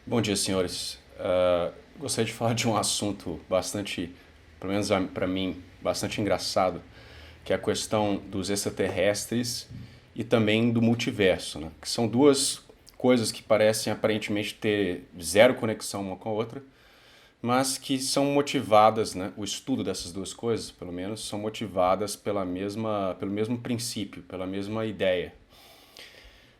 Bom dia, senhores. Gostaria de falar de um assunto bastante, pelo menos para mim, bastante engraçado, que é a questão dos extraterrestres e também do multiverso, né? Que são duas coisas que parecem aparentemente ter zero conexão uma com a outra, mas que são motivadas, né? O estudo dessas duas coisas, pelo menos, são motivadas pelo mesmo princípio, pela mesma ideia.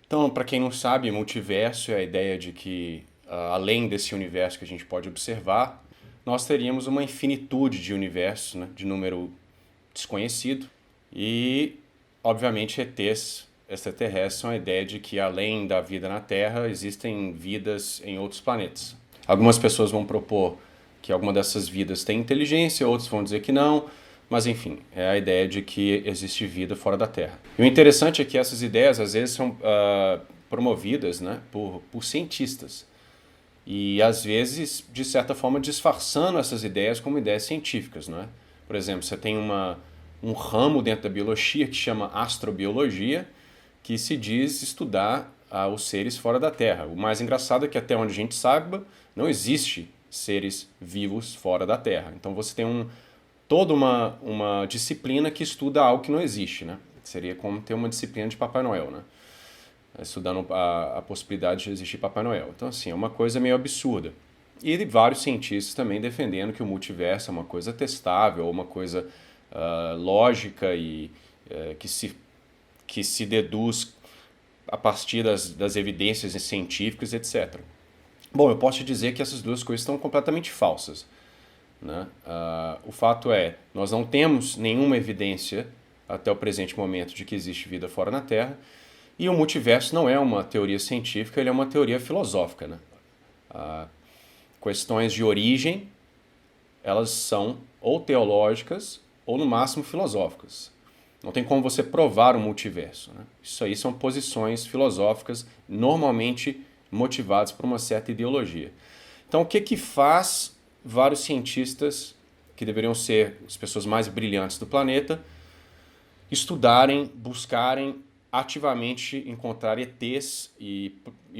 Então, para quem não sabe, multiverso é a ideia de que, além desse universo que a gente pode observar, nós teríamos uma infinitude de universos, né, de número desconhecido. E, obviamente, ETs extraterrestres são a ideia de que, além da vida na Terra, existem vidas em outros planetas. Algumas pessoas vão propor que alguma dessas vidas tem inteligência, outros vão dizer que não, mas enfim, é a ideia de que existe vida fora da Terra. E o interessante é que essas ideias às vezes são promovidas, né, por cientistas. E às vezes, de certa forma, disfarçando essas ideias como ideias científicas, não é? Por exemplo, você tem um ramo dentro da biologia que chama astrobiologia, que se diz estudar os seres fora da Terra. O mais engraçado é que até onde a gente saiba, não existe seres vivos fora da Terra. Então você tem toda uma disciplina que estuda algo que não existe, né? Seria como ter uma disciplina de Papai Noel, né? Estudando a possibilidade de existir Papai Noel. Então, assim, é uma coisa meio absurda. E vários cientistas também defendendo que o multiverso é uma coisa testável, uma coisa lógica e que se deduz a partir das evidências científicas, etc. Bom, eu posso te dizer que essas duas coisas estão completamente falsas. Né? O fato é, nós não temos nenhuma evidência até o presente momento de que existe vida fora da Terra, e o multiverso não é uma teoria científica, ele é uma teoria filosófica. Né? Questões de origem, elas são ou teológicas ou no máximo filosóficas. Não tem como você provar o multiverso. Né? Isso aí são posições filosóficas normalmente motivadas por uma certa ideologia. Então, o que que faz vários cientistas, que deveriam ser as pessoas mais brilhantes do planeta, estudarem, buscarem ativamente encontrar ETs e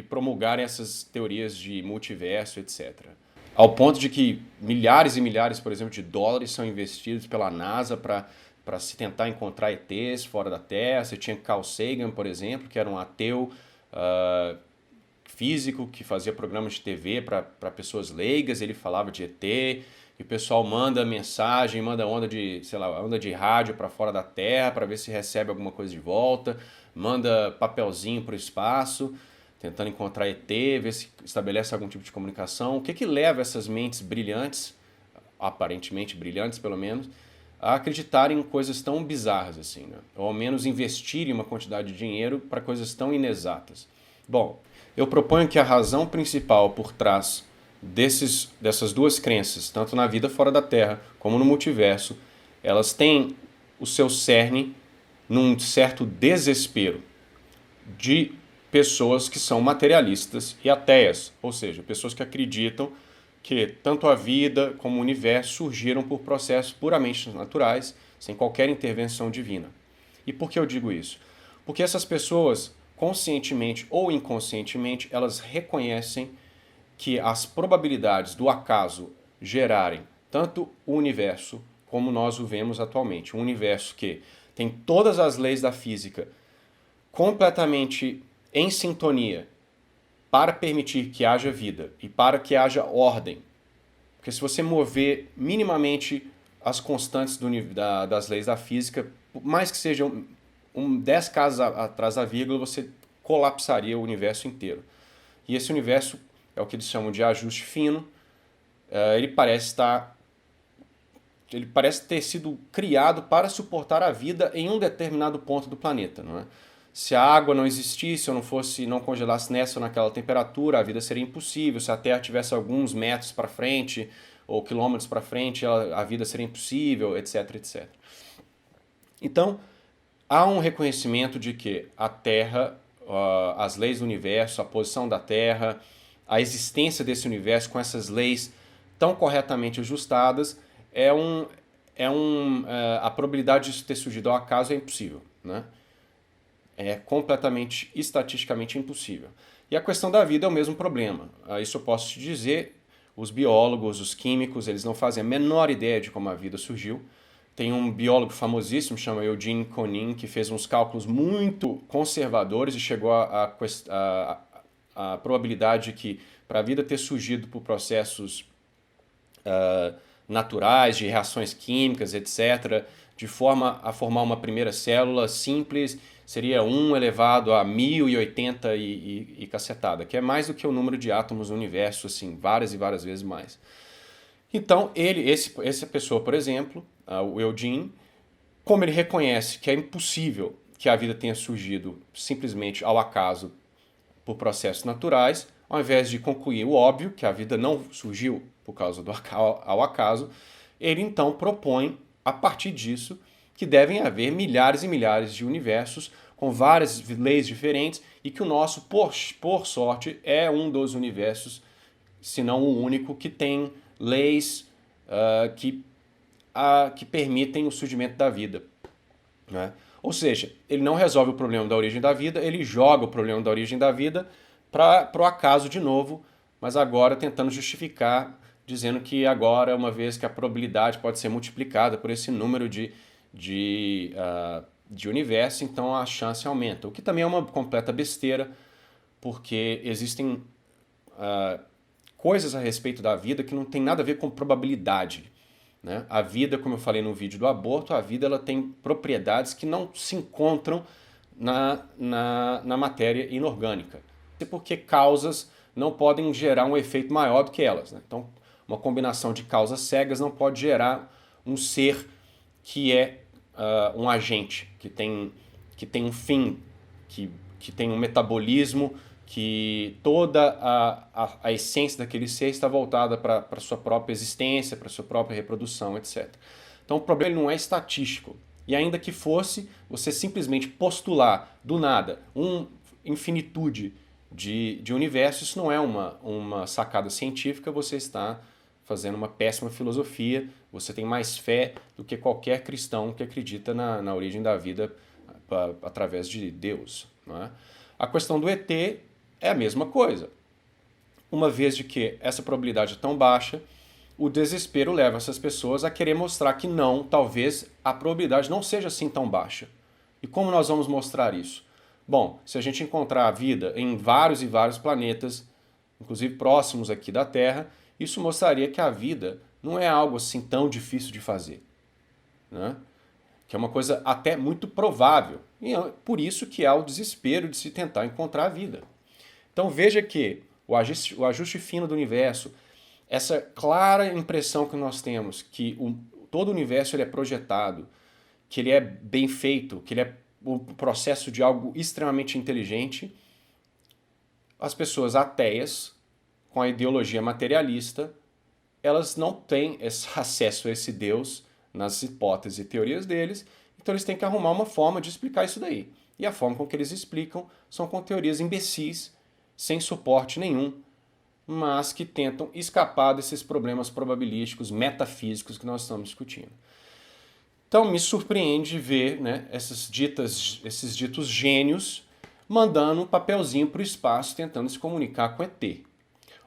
promulgarem essas teorias de multiverso, etc. Ao ponto de que milhares e milhares, por exemplo, de dólares são investidos pela NASA para se tentar encontrar ETs fora da Terra. Você tinha Carl Sagan, por exemplo, que era um ateu físico que fazia programas de TV para pessoas leigas, ele falava de ET, e o pessoal manda mensagem, manda onda de, sei lá, onda de rádio para fora da Terra para ver se recebe alguma coisa de volta, manda papelzinho para o espaço, tentando encontrar ET, ver se estabelece algum tipo de comunicação. O que que leva essas mentes brilhantes, aparentemente brilhantes pelo menos, a acreditarem em coisas tão bizarras assim, né? Ou ao menos investirem uma quantidade de dinheiro para coisas tão inexatas. Bom, eu proponho que a razão principal por trás dessas duas crenças, tanto na vida fora da Terra como no multiverso, elas têm o seu cerne num certo desespero de pessoas que são materialistas e ateias, ou seja, pessoas que acreditam que tanto a vida como o universo surgiram por processos puramente naturais, sem qualquer intervenção divina. E por que eu digo isso? Porque essas pessoas, conscientemente ou inconscientemente, elas reconhecem que as probabilidades do acaso gerarem tanto o universo como nós o vemos atualmente, um universo que tem todas as leis da física completamente em sintonia para permitir que haja vida e para que haja ordem. Porque se você mover minimamente as constantes das leis da física, por mais que sejam 10 casas atrás da vírgula, você colapsaria o universo inteiro. E esse universo é o que eles chamam de ajuste fino. Ele parece estar ele parece ter sido criado para suportar a vida em um determinado ponto do planeta, não é? Se a água não existisse ou não congelasse nessa ou naquela temperatura, a vida seria impossível. Se a Terra tivesse alguns metros para frente ou quilômetros para frente, a vida seria impossível, etc, etc. Então, há um reconhecimento de que a Terra, as leis do universo, a posição da Terra, a existência desse universo com essas leis tão corretamente ajustadas a probabilidade de isso ter surgido ao acaso é impossível, né? É completamente estatisticamente impossível. E a questão da vida é o mesmo problema. Isso eu posso te dizer, os biólogos, os químicos, eles não fazem a menor ideia de como a vida surgiu. Tem um biólogo famosíssimo, chama Eugene Konin, que fez uns cálculos muito conservadores e chegou a probabilidade de que para a vida ter surgido por processos naturais, de reações químicas, etc., de forma a formar uma primeira célula simples, seria 1 elevado a 1080 e cacetada, que é mais do que o número de átomos no universo, assim, várias e várias vezes mais. Então, essa pessoa, por exemplo, o Eugene, como ele reconhece que é impossível que a vida tenha surgido simplesmente ao acaso por processos naturais, ao invés de concluir o óbvio, que a vida não surgiu por causa do ao acaso, ele então propõe, a partir disso, que devem haver milhares e milhares de universos com várias leis diferentes e que o nosso, por sorte, é um dos universos, se não o único, que tem leis que permitem o surgimento da vida. Né? Ou seja, ele não resolve o problema da origem da vida, ele joga o problema da origem da vida para o acaso de novo, mas agora tentando justificar, dizendo que agora, uma vez que a probabilidade pode ser multiplicada por esse número de universo, então a chance aumenta. O que também é uma completa besteira, porque existem coisas a respeito da vida que não tem nada a ver com probabilidade. Né? A vida, como eu falei no vídeo do aborto, a vida ela tem propriedades que não se encontram na matéria inorgânica. Porque causas não podem gerar um efeito maior do que elas. Né? Então, uma combinação de causas cegas não pode gerar um ser que é um agente, que tem um fim, que tem um metabolismo, que toda a essência daquele ser está voltada para a sua própria existência, para a sua própria reprodução, etc. Então o problema não é estatístico. E ainda que fosse, você simplesmente postular do nada uma infinitude de universos, isso não é uma sacada científica, você está fazendo uma péssima filosofia, você tem mais fé do que qualquer cristão que acredita na origem da vida através de Deus. Não é? A questão do ET é a mesma coisa. Uma vez de que essa probabilidade é tão baixa, o desespero leva essas pessoas a querer mostrar que não, talvez a probabilidade não seja assim tão baixa. E como nós vamos mostrar isso? Bom, se a gente encontrar a vida em vários e vários planetas, inclusive próximos aqui da Terra, isso mostraria que a vida não é algo assim tão difícil de fazer. Né? Que é uma coisa até muito provável. E é por isso que há o desespero de se tentar encontrar a vida. Então veja que o ajuste fino do universo, essa clara impressão que nós temos que todo o universo ele é projetado, que ele é bem feito, que ele é o processo de algo extremamente inteligente, as pessoas ateias, com a ideologia materialista, elas não têm esse acesso a esse Deus nas hipóteses e teorias deles, então eles têm que arrumar uma forma de explicar isso daí. E a forma com que eles explicam são com teorias imbecis, sem suporte nenhum, mas que tentam escapar desses problemas probabilísticos, metafísicos que nós estamos discutindo. Então me surpreende ver, né, esses ditos gênios mandando um papelzinho para o espaço tentando se comunicar com ET.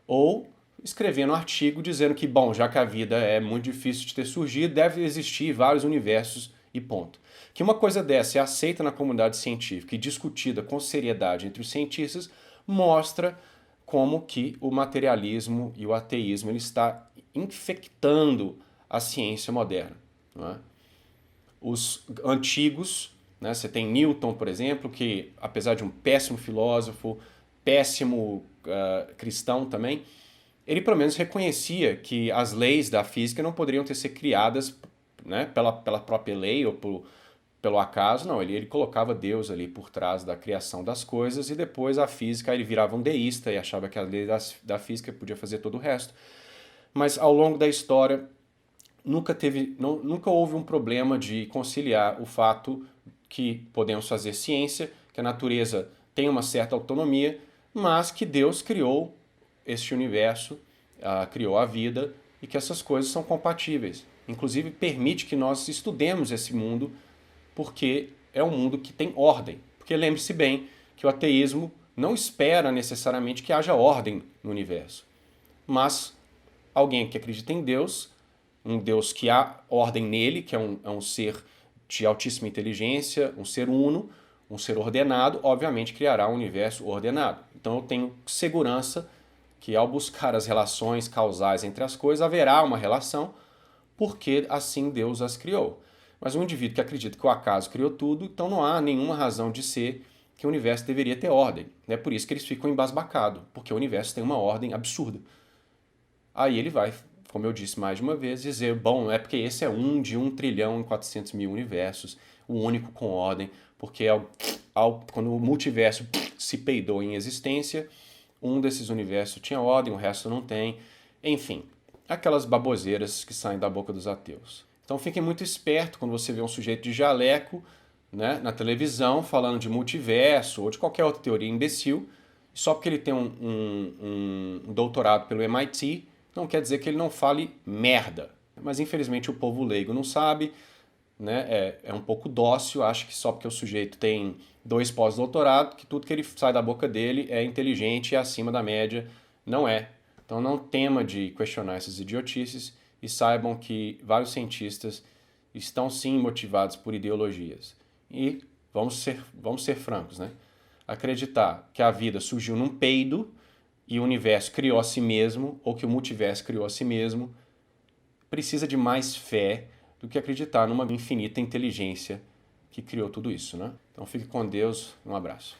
Ou escrevendo um artigo dizendo que, bom, já que a vida é muito difícil de ter surgido, deve existir vários universos e ponto. Que uma coisa dessa é aceita na comunidade científica e discutida com seriedade entre os cientistas, mostra como que o materialismo e o ateísmo ele está infectando a ciência moderna. Não é? Os antigos, né, você tem Newton, por exemplo, que apesar de um péssimo filósofo, péssimo cristão também, ele pelo menos reconhecia que as leis da física não poderiam ter sido criadas, né, pela própria lei ou pelo acaso, não, ele colocava Deus ali por trás da criação das coisas e depois a física ele virava um deísta e achava que a lei da física podia fazer todo o resto. Mas ao longo da história nunca houve um problema de conciliar o fato que podemos fazer ciência, que a natureza tem uma certa autonomia, mas que Deus criou este universo, criou a vida e que essas coisas são compatíveis. Inclusive permite que nós estudemos esse mundo porque é um mundo que tem ordem, Porque lembre-se bem que o ateísmo não espera necessariamente que haja ordem no universo. Mas alguém que acredita em Deus, um Deus que há ordem nele, que é um ser de altíssima inteligência, um ser uno, um ser ordenado, obviamente criará um universo ordenado. Então eu tenho segurança que ao buscar as relações causais entre as coisas, haverá uma relação, porque assim Deus as criou. Mas um indivíduo que acredita que o acaso criou tudo, então não há nenhuma razão de ser que o universo deveria ter ordem. É por isso que eles ficam embasbacados, porque o universo tem uma ordem absurda. Aí ele vai, como eu disse mais de uma vez, dizer, bom, é porque esse é um de 1.400.000.000 universos, o único com ordem, porque quando o multiverso se peidou em existência, um desses universos tinha ordem, o resto não tem. Enfim, aquelas baboseiras que saem da boca dos ateus. Então fiquem muito espertos quando você vê um sujeito de jaleco, né, na televisão falando de multiverso ou de qualquer outra teoria imbecil, só porque ele tem um doutorado pelo MIT, não quer dizer que ele não fale merda. Mas infelizmente o povo leigo não sabe, né? É um pouco dócil, acha que só porque o sujeito tem 2 pós-doutorado, que tudo que ele sai da boca dele é inteligente e acima da média. Não é. Então não tema de questionar essas idiotices e saibam que vários cientistas estão sim motivados por ideologias. E vamos ser francos, né? Acreditar que a vida surgiu num peido e o universo criou a si mesmo, ou que o multiverso criou a si mesmo, precisa de mais fé do que acreditar numa infinita inteligência que criou tudo isso, né? Então fique com Deus, um abraço.